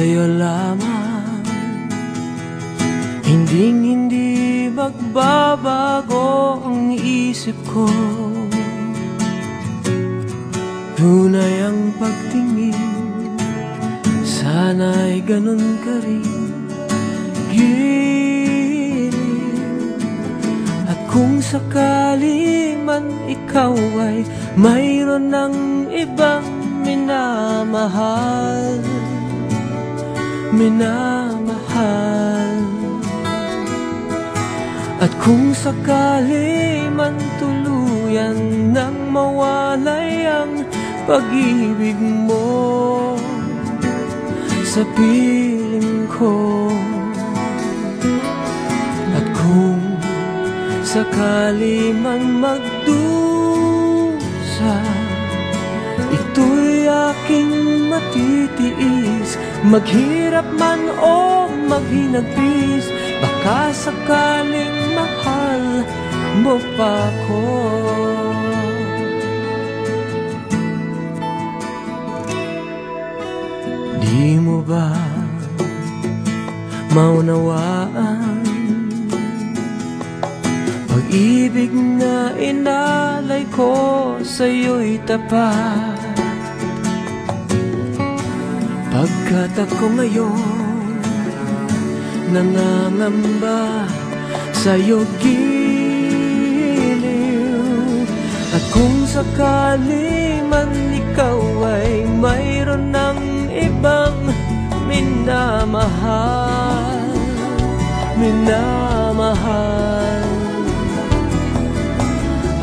sa'yo lamang. Hindi magbabago ang isip ko. Tunay ang pagtingin, sana'y ganun ka rin, giliw. At kung sakali man ikaw ay mayroon ng ibang minamahal, at kung sakali man tuluyan nang mawalay ang pag-ibig mo sa piling ko, at kung sakali man magdusa, ito'y aking matitiis. Maghirap man o maghinagpis, baka sakaling mahal mo pa ko. Di mo ba maunawaan pag-ibig na inalay ko sa'yo'y tapat? Pagkat ako ngayon nangangamba sa'yo, giliw. At kung sakali man ikaw ay mayroon ng ibang minamahal,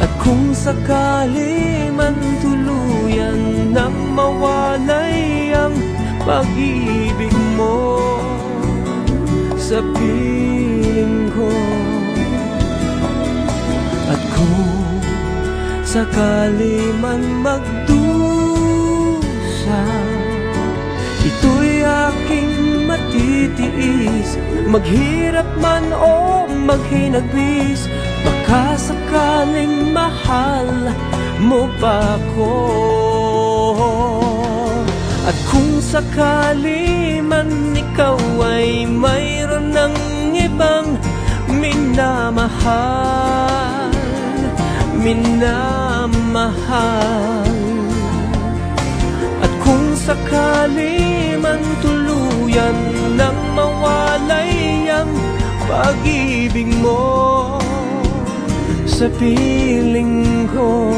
at kung sakali man tuluyan nang mawalay ang pag-ibig mo sa piling ko, at kung sakali man magdusa, ito'y aking matitiis. Maghirap man o maghinagpis, baka sakaling mahal mo pa ko. At kung sakali man ikaw ay mayroon ng ibang minamahal, at kung sakali man tuluyan nang mawalay ang pag-ibig mo sa piling ko,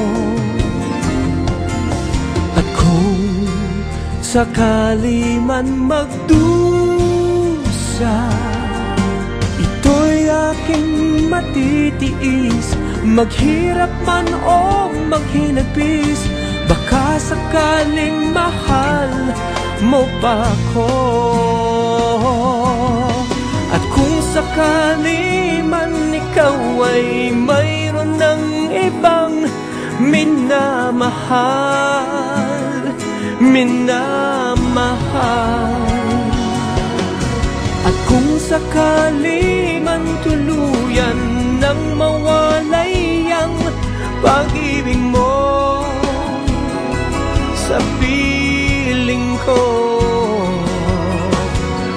at kung sakali man magdusa, ito'y aking matitiis. Maghirap man o maghinagpis, baka sakaling mahal mo pa ko. At kung sakali man ikaw ay mayroon ng ibang minamahal, at kung sakali man tuluyan nang mawalay ang pag-ibig mo sa piling ko,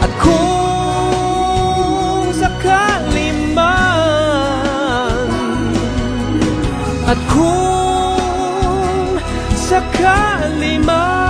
at kung sakali man, at kung sakali man